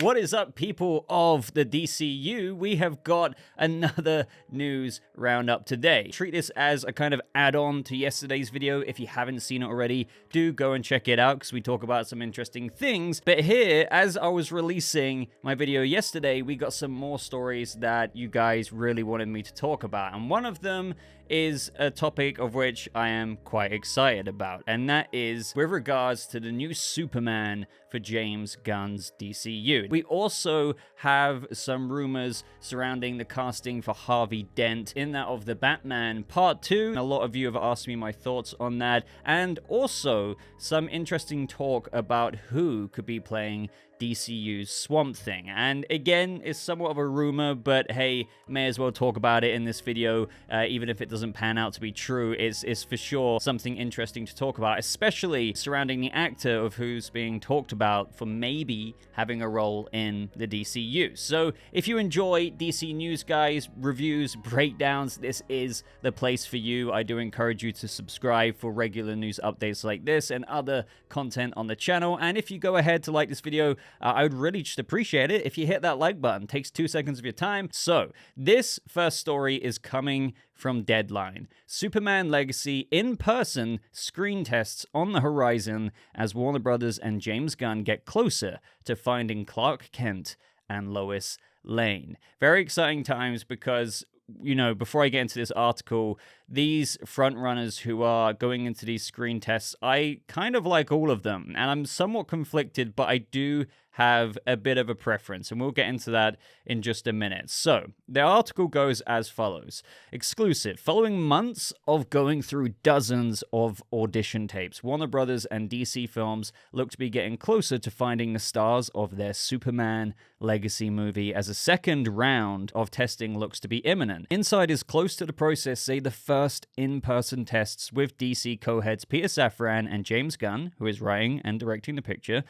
What is up, people of the DCU? We have got another news roundup today. Treat this as a kind of add-on to yesterday's video. If you haven't seen it already, do go and check it out because we talk about some interesting things. But here, as I was releasing my video yesterday, we got some more stories that you guys really wanted me to talk about. And one of them is a topic of which I am quite excited about, and that is with regards to the new Superman for James Gunn's DCU. We also have some rumors surrounding the casting for Harvey Dent in that of the Batman Part 2. A lot of you have asked me my thoughts on that, and also some interesting talk about who could be playing DCU's Swamp Thing. And again, it's somewhat of a rumor, but hey, may as well talk about it in this video, even if it doesn't pan out to be true. It's for sure something interesting to talk about, especially surrounding the actor of who's being talked about for maybe having a role in the DCU. So if you enjoy DC news, guys, reviews, breakdowns, this is the place for you. I do encourage you to subscribe for regular news updates like this and other content on the channel. And if you go ahead to like this video, I would really just appreciate it if you hit that like button. It takes 2 seconds of your time. So this first story is coming from Deadline. Superman Legacy in-person screen tests on the horizon as Warner Brothers and James Gunn get closer to finding Clark Kent and Lois Lane. Very exciting times because, you know, before I get into this article, these frontrunners who are going into these screen tests, I kind of like all of them, and I'm somewhat conflicted, but I do have a bit of a preference, and we'll get into that in just a minute. So, the article goes as follows. Exclusive. Following months of going through dozens of audition tapes, Warner Brothers and DC Films look to be getting closer to finding the stars of their Superman Legacy movie as a second round of testing looks to be imminent. Insiders close to the process say the first in-person tests with DC co-heads Peter Safran and James Gunn, who is writing and directing the picture,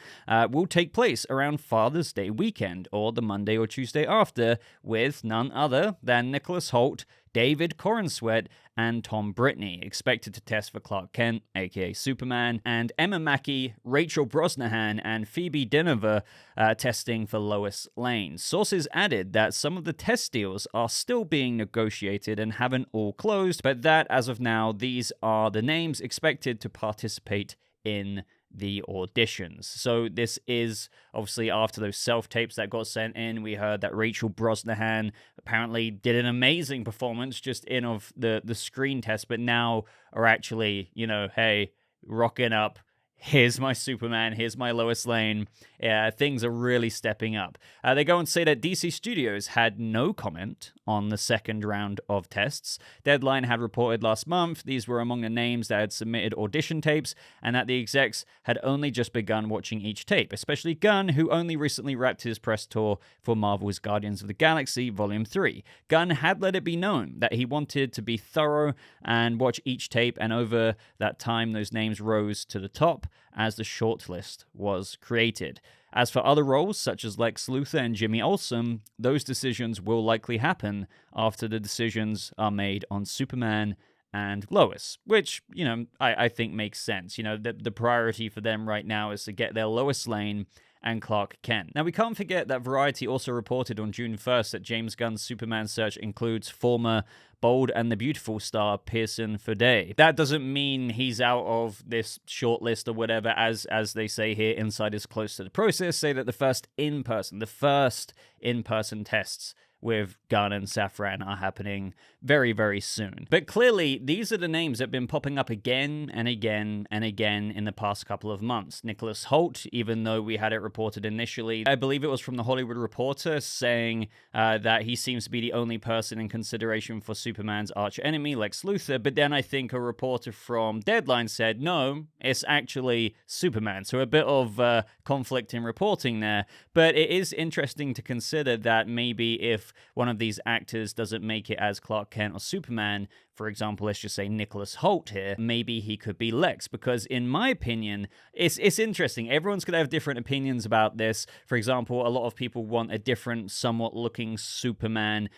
will take place around Father's Day weekend or the Monday or Tuesday after, with none other than Nicholas Hoult, David Corenswet, and Tom Brittney, expected to test for Clark Kent, aka Superman, and Emma Mackey, Rachel Brosnahan, and Phoebe Dynevor testing for Lois Lane. Sources added that some of the test deals are still being negotiated and haven't all closed, but that, as of now, these are the names expected to participate in the auditions. So this is obviously after those self-tapes that got sent in. We heard that Rachel Brosnahan apparently did an amazing performance just in of the screen test, but now are actually, you know, hey, rocking up. Here's my Superman, here's my Lois Lane. Things are really stepping up. They go and say that DC Studios had no comment on the second round of tests. Deadline had reported last month these were among the names that had submitted audition tapes, and that the execs had only just begun watching each tape, especially Gunn, who only recently wrapped his press tour for Marvel's Guardians of the Galaxy Volume 3. Gunn had let it be known that he wanted to be thorough and watch each tape, and over that time those names rose to the top as the shortlist was created. As for other roles, such as Lex Luthor and Jimmy Olsen, those decisions will likely happen after the decisions are made on Superman and Lois, which, you know, I think makes sense. You know, the priority for them right now is to get their Lois Lane and Clark Kent. Now, we can't forget that Variety also reported on June 1st that James Gunn's Superman search includes former Bold and the Beautiful star Pearson Fouday. That doesn't mean he's out of this shortlist or whatever, as they say here. Insiders close to the process say that the first in-person tests with Gunn and Safran are happening very, very soon. But clearly, these are the names that have been popping up again and again and again in the past couple of months. Nicholas Hoult, even though we had it reported initially, I believe it was from the Hollywood Reporter, saying that he seems to be the only person in consideration for Superman's arch-enemy, Lex Luthor. But then I think a reporter from Deadline said, no, it's actually Superman. So a bit of conflict in reporting there. But it is interesting to consider that maybe if one of these actors doesn't make it as Clark Kent or Superman, for example, let's just say Nicholas Hoult here, maybe he could be Lex, because in my opinion, it's interesting. Everyone's going to have different opinions about this. For example, a lot of people want a different, somewhat looking Superman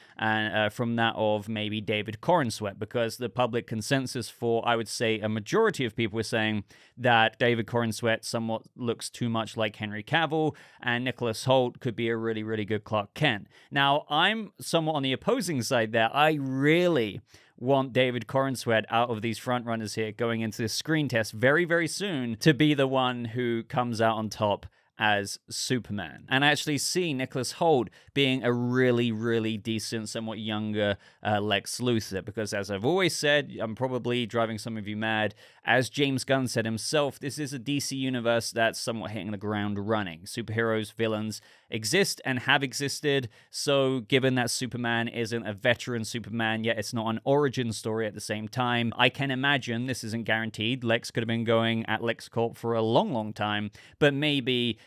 from that of maybe David Corenswet, because the public consensus for, I would say, a majority of people are saying that David Corenswet somewhat looks too much like Henry Cavill, and Nicholas Hoult could be a really, really good Clark Kent. Now, I'm somewhat on the opposing side there. I really want David Corenswet out of these frontrunners here going into this screen test very, very soon to be the one who comes out on top as Superman. And I actually see Nicholas Hoult being a really, really decent, somewhat younger Lex Luthor, because as I've always said, I'm probably driving some of you mad, as James Gunn said himself, this is a DC universe that's somewhat hitting the ground running. Superheroes, villains exist and have existed, so given that Superman isn't a veteran Superman, yet it's not an origin story at the same time, I can imagine, this isn't guaranteed, Lex could have been going at LexCorp for a long, long time, but maybe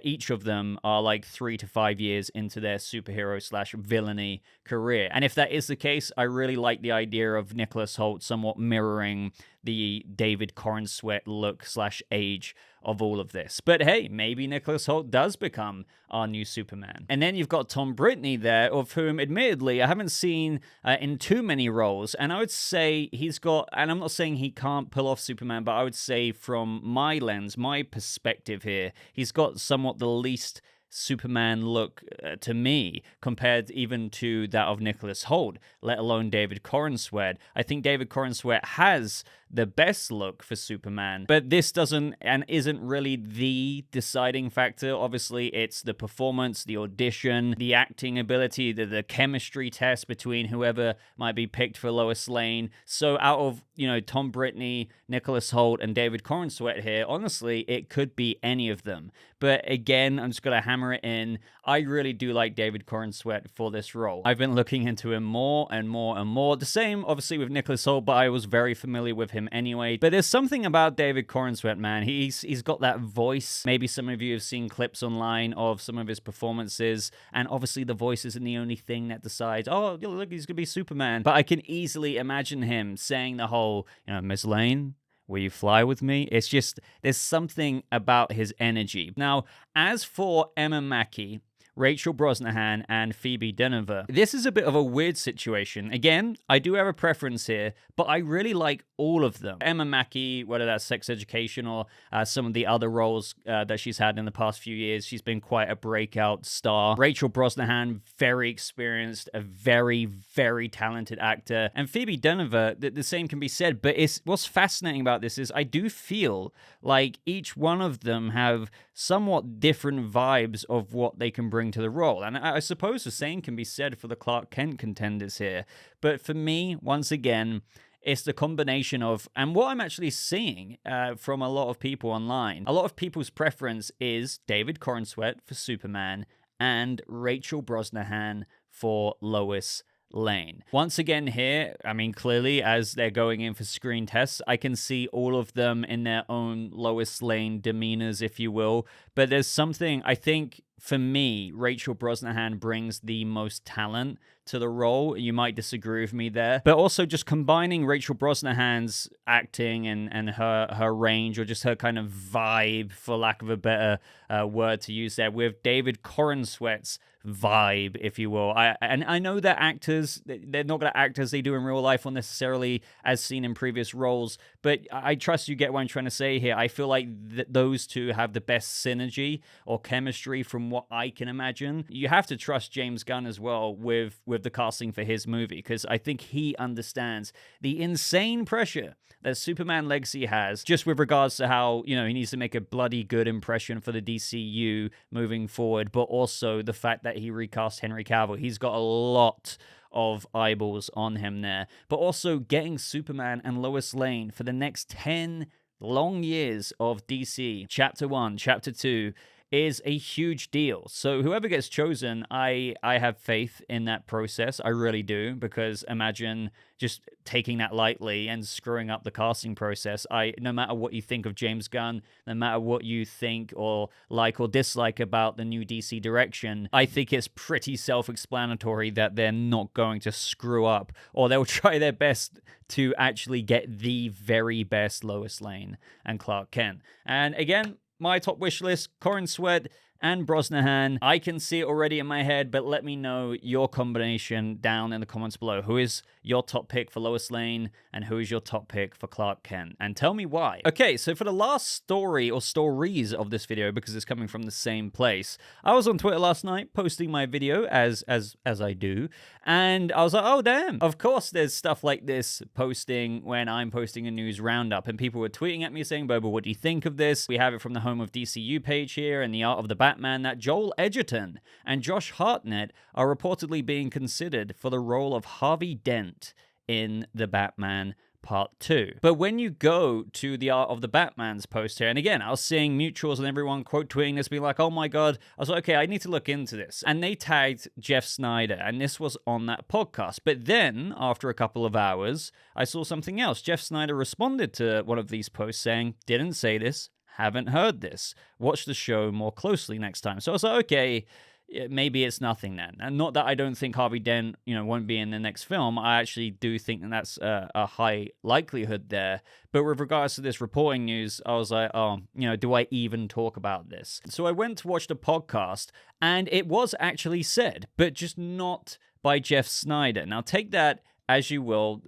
each of them are like 3 to 5 years into their superhero slash villainy career. And if that is the case, I really like the idea of Nicholas Hoult somewhat mirroring the David Corenswet look slash age of all of this. But hey, maybe Nicholas Hoult does become our new Superman. And then you've got Tom Brittney there, of whom admittedly I haven't seen in too many roles, and I would say he's got, and I'm not saying he can't pull off Superman, but I would say from my lens, my perspective here, he's got somewhat the least Superman look to me, compared even to that of Nicholas Hoult, let alone David Corenswet. I think David Corenswet has the best look for Superman, but this doesn't and isn't really the deciding factor. Obviously, it's the performance, the audition, the acting ability, the chemistry test between whoever might be picked for Lois Lane. So out of, Tom Brittney, Nicholas Hoult, and David Corenswet here, honestly, it could be any of them. But again, I'm just going to hammer it in. I really do like David Corenswet for this role. I've been looking into him more and more and more. The same, obviously, with Nicholas Hoult, but I was very familiar with him anyway. But there's something about David Corenswet, man. He's got that voice. Maybe some of you have seen clips online of some of his performances, and obviously the voice isn't the only thing that decides, oh, look, he's going to be Superman. But I can easily imagine him saying the whole, Miss Lane, will you fly with me? It's just, there's something about his energy. Now, as for Emma Mackey, Rachel Brosnahan, and Phoebe Dynevor, this is a bit of a weird situation. Again, I do have a preference here, but I really like all of them. Emma Mackey, whether that's Sex Education or some of the other roles that she's had in the past few years, she's been quite a breakout star. Rachel Brosnahan, very experienced, a very, very talented actor. And Phoebe Dynevor, the same can be said, but what's fascinating about this is I do feel like each one of them have somewhat different vibes of what they can bring to the role. And I suppose the same can be said for the Clark Kent contenders here. But for me, once again, it's the combination of, and what I'm actually seeing from a lot of people online, a lot of people's preference is David Corenswet for Superman and Rachel Brosnahan for Lois Lane. Once again here, I mean, clearly as they're going in for screen tests, I can see all of them in their own Lois Lane demeanors, if you will. But there's something, I think, for me, Rachel Brosnahan brings the most talent to the role. You might disagree with me there. But also just combining Rachel Brosnahan's acting and her range, or just her kind of vibe, for lack of a better word to use there, with David Corenswet's vibe, if you will. I know that actors, they're not going to act as they do in real life or necessarily as seen in previous roles, but I trust you get what I'm trying to say here. I feel like those two have the best synergy or chemistry from what I can imagine. You have to trust James Gunn as well with the casting for his movie, because I think he understands the insane pressure that Superman Legacy has, just with regards to how, he needs to make a bloody good impression for the DCU moving forward, but also the fact that he recast Henry Cavill. He's got a lot of eyeballs on him there. But also getting Superman and Lois Lane for the next 10 long years of DC, Chapter 1, Chapter 2, is a huge deal. So whoever gets chosen, I have faith in that process. I really do, because imagine just taking that lightly and screwing up the casting process. No matter what you think of James Gunn, no matter what you think or like or dislike about the new DC direction, I think it's pretty self-explanatory that they're not going to screw up, or they'll try their best to actually get the very best Lois Lane and Clark Kent. And again, my top wish list, Corenswet and Brosnahan. I can see it already in my head, but let me know your combination down in the comments below. Who is your top pick for Lois Lane, and who is your top pick for Clark Kent? And tell me why. Okay, so for the last story or stories of this video, because it's coming from the same place, I was on Twitter last night posting my video as I do, and I was like, oh damn, of course there's stuff like this posting when I'm posting a news roundup, and people were tweeting at me saying, Boba, what do you think of this? We have it from the Home of DCU page here, and the Art of the Batman, that Joel Edgerton and Josh Hartnett are reportedly being considered for the role of Harvey Dent in the Batman Part 2. But when you go to the Art of the Batman's post here, and again, I was seeing mutuals and everyone quote tweeting this, being like, oh my god, I was like, okay, I need to look into this. And they tagged Jeff Snyder, and this was on that podcast. But then, after a couple of hours, I saw something else. Jeff Snyder responded to one of these posts saying, didn't say this, haven't heard this, watch the show more closely next time. So I was like, okay, maybe it's nothing then. And not that I don't think Harvey Dent, won't be in the next film. I actually do think that that's a high likelihood there. But with regards to this reporting news, I was like, oh, do I even talk about this? So I went to watch the podcast, and it was actually said, but just not by Jeff Snyder. Now take that as you will.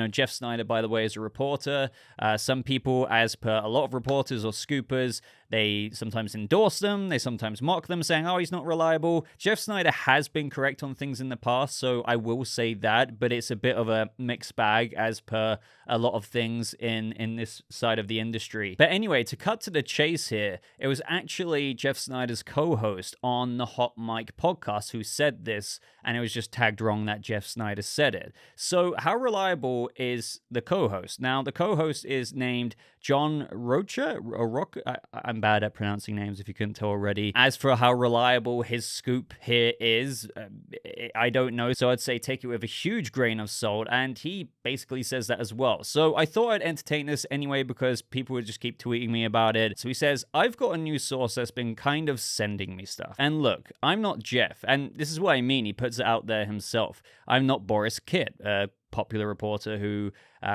Jeff Snyder, by the way, is a reporter. Some people, as per a lot of reporters or scoopers, they sometimes endorse them, they sometimes mock them, saying, oh, he's not reliable. Jeff Snyder has been correct on things in the past, so I will say that, but it's a bit of a mixed bag as per a lot of things in this side of the industry. But anyway, to cut to the chase here, it was actually Jeff Snyder's co-host on the Hot Mic podcast who said this, and it was just tagged wrong that Jeff Snyder said it. So how reliable is the co-host? Now, the co-host is named John Rocha, I'm bad at pronouncing names if you couldn't tell already. As for how reliable his scoop here is, I don't know, so I'd say take it with a huge grain of salt, and he basically says that as well. So I thought I'd entertain this anyway, because people would just keep tweeting me about it. So he says, I've got a news source that's been kind of sending me stuff. And look, I'm not Jeff, and this is what I mean, he puts it out there himself. I'm not Boris Kitt, popular reporter who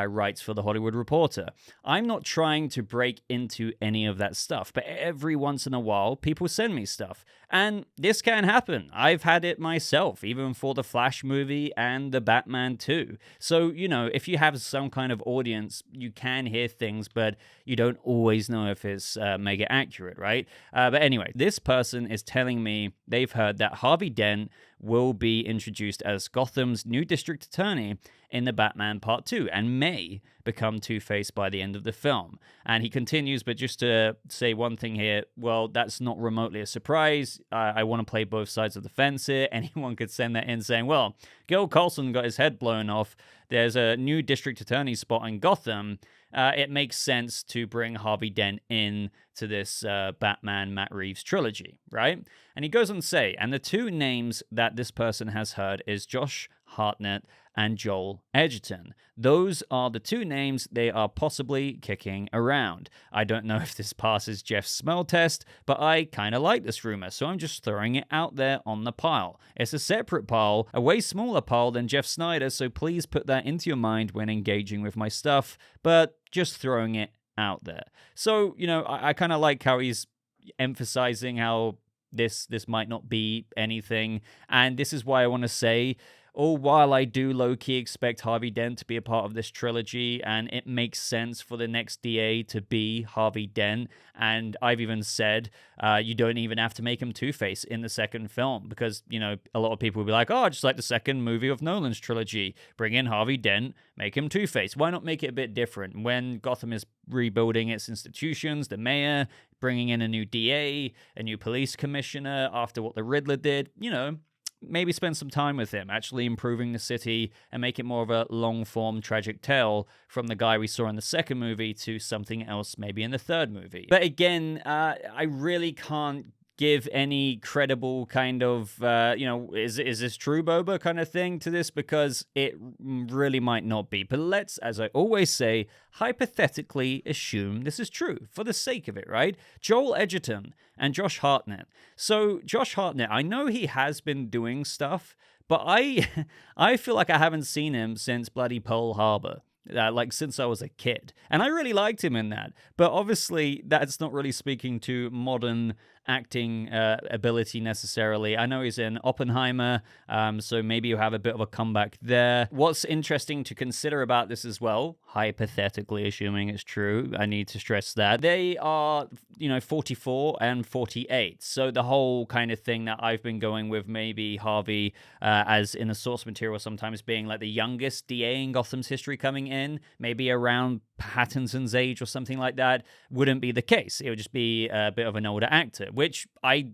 writes for The Hollywood Reporter. I'm not trying to break into any of that stuff, but every once in a while, people send me stuff. And this can happen. I've had it myself, even for the Flash movie and the Batman 2. So, if you have some kind of audience, you can hear things, but you don't always know if it's mega accurate, right? But anyway, this person is telling me they've heard that Harvey Dent will be introduced as Gotham's new district attorney in the Batman Part 2 and may become Two-Face by the end of the film. And he continues, but just to say one thing here, well, that's not remotely a surprise. I want to play both sides of the fence here. Anyone could send that in saying, well, Gil Coulson got his head blown off. There's a new district attorney spot in Gotham. It makes sense to bring Harvey Dent in to this Batman Matt Reeves trilogy, right? And he goes on to say, and the two names that this person has heard is Josh Hartnett and Joel Edgerton. Those are the two names they are possibly kicking around. I don't know if this passes Jeff's smell test, but I kind of like this rumor, so I'm just throwing it out there on the pile. It's a separate pile, a way smaller pile than Jeff Snyder, so please put that into your mind when engaging with my stuff, but just throwing it out there. So, I kind of like how he's emphasizing how this might not be anything, and this is why I want to say, while I do low-key expect Harvey Dent to be a part of this trilogy, and it makes sense for the next DA to be Harvey Dent, and I've even said you don't even have to make him Two-Face in the second film, because, a lot of people will be like, oh, just like the second movie of Nolan's trilogy, bring in Harvey Dent, make him Two-Face. Why not make it a bit different? When Gotham is rebuilding its institutions, the mayor, bringing in a new DA, a new police commissioner after what the Riddler did, maybe spend some time with him, actually improving the city and make it more of a long-form tragic tale from the guy we saw in the second movie to something else maybe in the third movie. But again, I really can't give any credible kind of, is this true, Boba, kind of thing to this, because it really might not be. But let's, as I always say, hypothetically assume this is true for the sake of it, right? Joel Edgerton and Josh Hartnett. So Josh Hartnett, I know he has been doing stuff, but I feel like I haven't seen him since bloody Pearl Harbor. Like since I was a kid. And I really liked him in that. But obviously, that's not really speaking to modern acting ability necessarily. I know he's in Oppenheimer, so maybe you have a bit of a comeback there. What's interesting to consider about this as well, hypothetically assuming it's true, I need to stress that, they are, 44 and 48. So the whole kind of thing that I've been going with, maybe Harvey, as in the source material sometimes being like the youngest DA in Gotham's history coming in, maybe around Pattinson's age or something like that, wouldn't be the case. It would just be a bit of an older actor, which I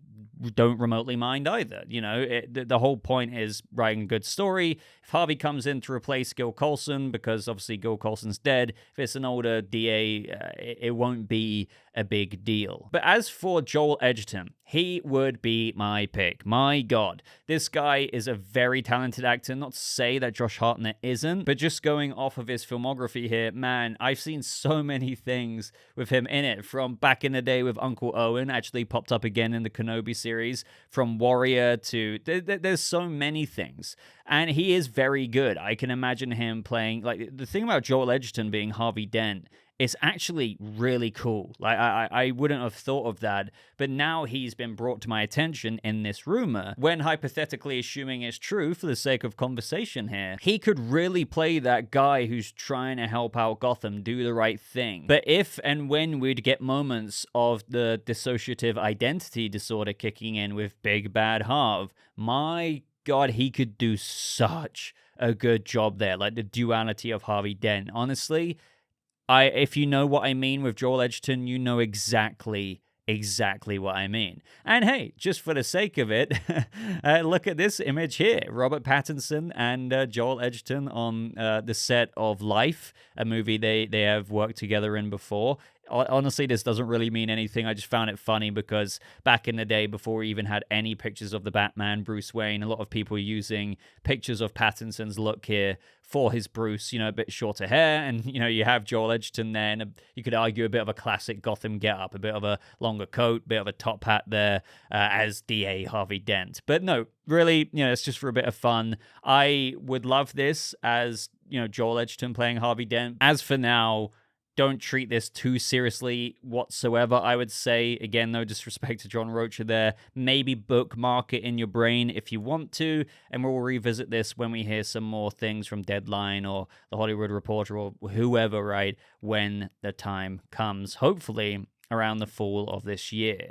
don't remotely mind either. The whole point is writing a good story. If Harvey comes in to replace Gil Colson, because obviously Gil Colson's dead, if it's an older DA, it won't be a big deal. But as for Joel Edgerton, he would be my pick. My God, this guy is a very talented actor. Not to say that Josh Hartnett isn't, but just going off of his filmography here, man, I've seen so many things with him in it. From back in the day with Uncle Owen, actually popped up again in the Kenobi series, from Warrior to... There's so many things. And he is very good. I can imagine him playing... Like, the thing about Joel Edgerton being Harvey Dent, it's actually really cool. Like, I wouldn't have thought of that, but now he's been brought to my attention in this rumor. When hypothetically assuming it's true for the sake of conversation here, he could really play that guy who's trying to help out Gotham do the right thing. But if and when we'd get moments of the dissociative identity disorder kicking in with Big Bad Harv, my God, he could do such a good job there. Like the duality of Harvey Dent. Honestly, if you know what I mean with Joel Edgerton, you know exactly what I mean. And hey, just for the sake of it, look at this image here. Robert Pattinson and Joel Edgerton on the set of Life, a movie they have worked together in before. Honestly, this doesn't really mean anything. I just found it funny because back in the day, before we even had any pictures of the Batman, Bruce Wayne, a lot of people using pictures of Pattinson's look here for his Bruce, a bit shorter hair. And, you have Joel Edgerton there, and you could argue a bit of a classic Gotham get-up, a bit of a longer coat, bit of a top hat there as DA Harvey Dent. But no, really, it's just for a bit of fun. I would love this as, Joel Edgerton playing Harvey Dent. As for now, don't treat this too seriously whatsoever, I would say. Again, no disrespect to John Rocha there. Maybe bookmark it in your brain if you want to, and we'll revisit this when we hear some more things from Deadline or The Hollywood Reporter or whoever, right, when the time comes. Hopefully around the fall of this year.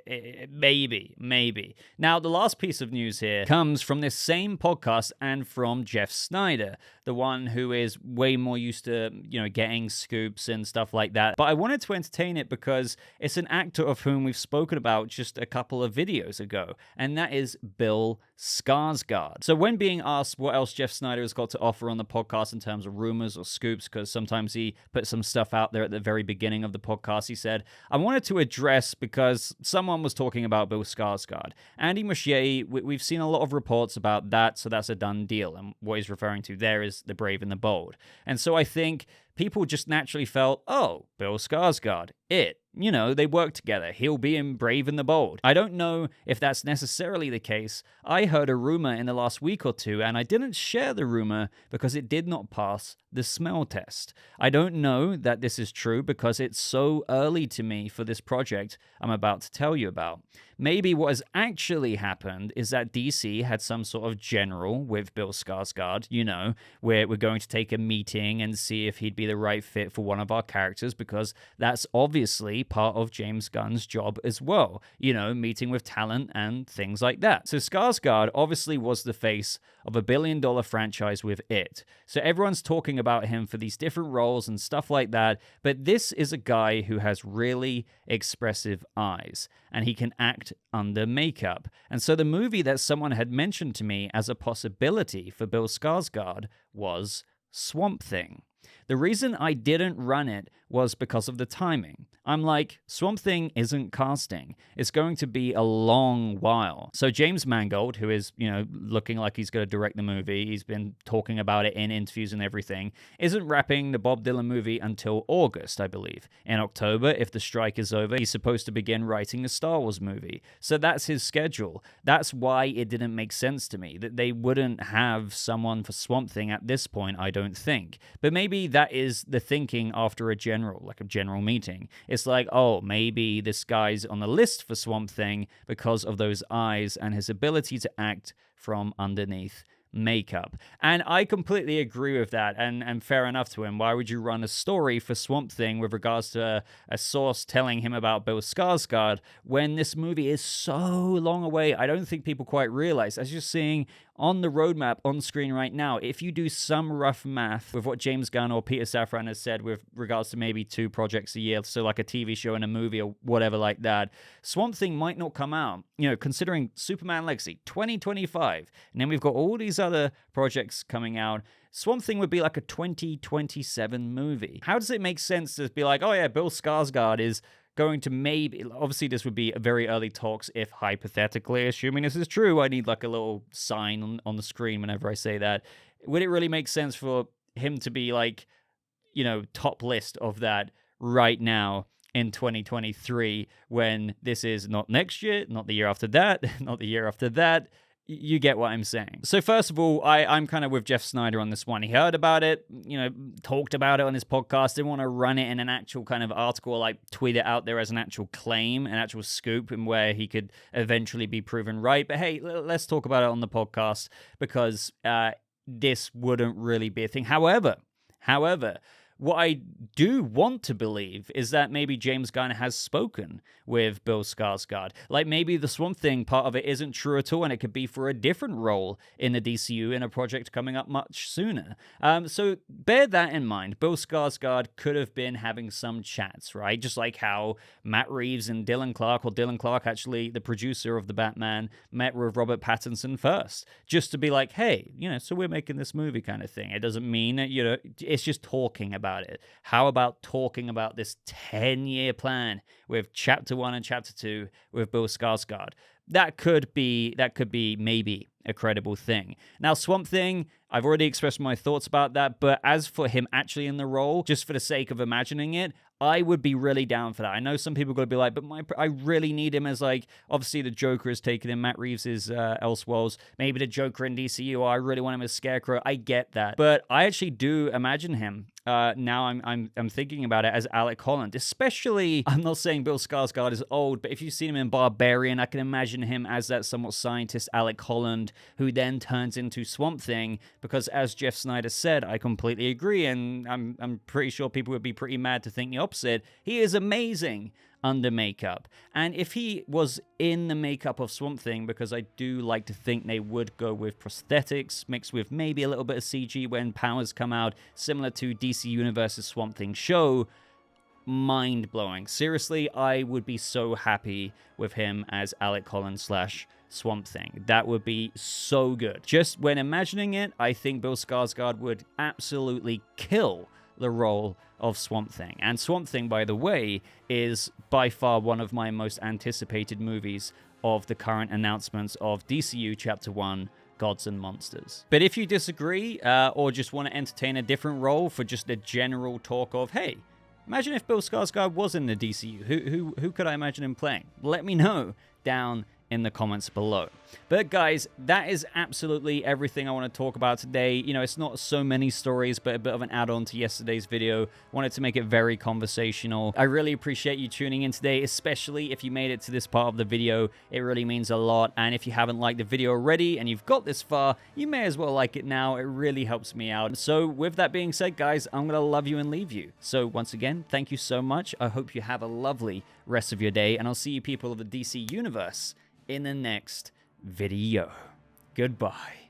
Maybe. Now, the last piece of news here comes from this same podcast and from Jeff Snyder, the one who is way more used to, getting scoops and stuff like that. But I wanted to entertain it because it's an actor of whom we've spoken about just a couple of videos ago, and that is Bill Skarsgård. So when being asked what else Jeff Snyder has got to offer on the podcast in terms of rumors or scoops, because sometimes he puts some stuff out there at the very beginning of the podcast, he said, I wanted to address, because someone was talking about Bill Skarsgård. Andy Muschietti, we've seen a lot of reports about that, so that's a done deal. And what he's referring to there is the Brave and the Bold. And so I think people just naturally felt, oh, Bill Skarsgård, they work together. He'll be in Brave and the Bold. I don't know if that's necessarily the case. I heard a rumor in the last week or two, and I didn't share the rumor because it did not pass the smell test. I don't know that this is true because it's so early to me for this project I'm about to tell you about. Maybe what has actually happened is that DC had some sort of general with Bill Skarsgård, where we're going to take a meeting and see if he'd be the right fit for one of our characters, because that's obviously part of James Gunn's job as well, meeting with talent and things like that. So Skarsgård obviously was the face of a billion-dollar franchise with It. So everyone's talking about him for these different roles and stuff like that, but this is a guy who has really expressive eyes, and he can act under makeup. And so the movie that someone had mentioned to me as a possibility for Bill Skarsgård was Swamp Thing. The reason I didn't run it was because of the timing. I'm like, Swamp Thing isn't casting. It's going to be a long while. So James Mangold, who is, looking like he's going to direct the movie, he's been talking about it in interviews and everything, isn't wrapping the Bob Dylan movie until August, I believe. In October, if the strike is over, he's supposed to begin writing a Star Wars movie. So that's his schedule. That's why it didn't make sense to me, that they wouldn't have someone for Swamp Thing at this point, I don't think. But maybe that is the thinking after a general meeting. It's like, oh, maybe this guy's on the list for Swamp Thing because of those eyes and his ability to act from underneath makeup. And I completely agree with that, and fair enough to him. Why would you run a story for Swamp Thing with regards to a source telling him about Bill Skarsgård when this movie is so long away? I don't think people quite realize. As you're seeing on the roadmap on screen right now, if you do some rough math with what James Gunn or Peter Safran has said with regards to maybe 2 projects a year, so like a TV show and a movie or whatever like that, Swamp Thing might not come out, considering Superman Legacy 2025, and then we've got all these other projects coming out. Swamp Thing would be like a 2027 movie. How does it make sense to be like, oh yeah, Bill Skarsgård is going to maybe, obviously this would be a very early talks if hypothetically, assuming this is true, I need like a little sign on the screen whenever I say that. Would it really make sense for him to be like, top list of that right now in 2023 when this is not next year, not the year after that, not the year after that? You get what I'm saying. So first of all, I'm kind of with Jeff Snyder on this one. He heard about it, talked about it on his podcast. Didn't want to run it in an actual kind of article, like tweet it out there as an actual claim, an actual scoop, and where he could eventually be proven right. But hey, let's talk about it on the podcast because this wouldn't really be a thing. However, what I do want to believe is that maybe James Gunn has spoken with Bill Skarsgård. Like maybe the Swamp Thing part of it isn't true at all, and it could be for a different role in the DCU in a project coming up much sooner. So bear that in mind. Bill Skarsgård could have been having some chats, right? Just like how Matt Reeves and Dylan Clark, actually the producer of the Batman, met with Robert Pattinson first, just to be like, hey, so we're making this movie kind of thing. It doesn't mean that, it's just talking about it. How about talking about this 10-year plan with Chapter 1 and Chapter 2 with Bill Skarsgård? That could be maybe a credible thing. Now, Swamp Thing, I've already expressed my thoughts about that, but as for him actually in the role, just for the sake of imagining it, I would be really down for that. I know some people are going to be like, but I really need him as like, obviously the Joker is taken in Matt Reeves' Elseworlds. Maybe the Joker in DCU, I really want him as Scarecrow. I get that. But I actually do imagine him. Now I'm thinking about it as Alec Holland, especially, I'm not saying Bill Skarsgård is old, but if you've seen him in Barbarian, I can imagine him as that somewhat scientist Alec Holland, who then turns into Swamp Thing, because as Jeff Snyder said, I completely agree, and I'm pretty sure people would be pretty mad to think the opposite. He is amazing under makeup. And if he was in the makeup of Swamp Thing, because I do like to think they would go with prosthetics mixed with maybe a little bit of CG when powers come out, similar to DC Universe's Swamp Thing show, mind-blowing. Seriously, I would be so happy with him as Alec Holland / Swamp Thing. That would be so good. Just when imagining it, I think Bill Skarsgård would absolutely kill the role of Swamp Thing. And Swamp Thing, by the way, is by far one of my most anticipated movies of the current announcements of DCU Chapter 1, Gods and Monsters. But if you disagree, or just want to entertain a different role for just a general talk of, hey, imagine if Bill Skarsgård was in the DCU, who could I imagine him playing? Let me know down in the comments below. But guys, that is absolutely everything I want to talk about today. It's not so many stories, but a bit of an add-on to yesterday's video. Wanted to make it very conversational. I really appreciate you tuning in today, especially if you made it to this part of the video. It really means a lot. And if you haven't liked the video already and you've got this far, you may as well like it now. It really helps me out. So with that being said, guys, I'm going to love you and leave you. So once again, thank you so much. I hope you have a lovely rest of your day, and I'll see you people of the DC Universe in the next video. Goodbye.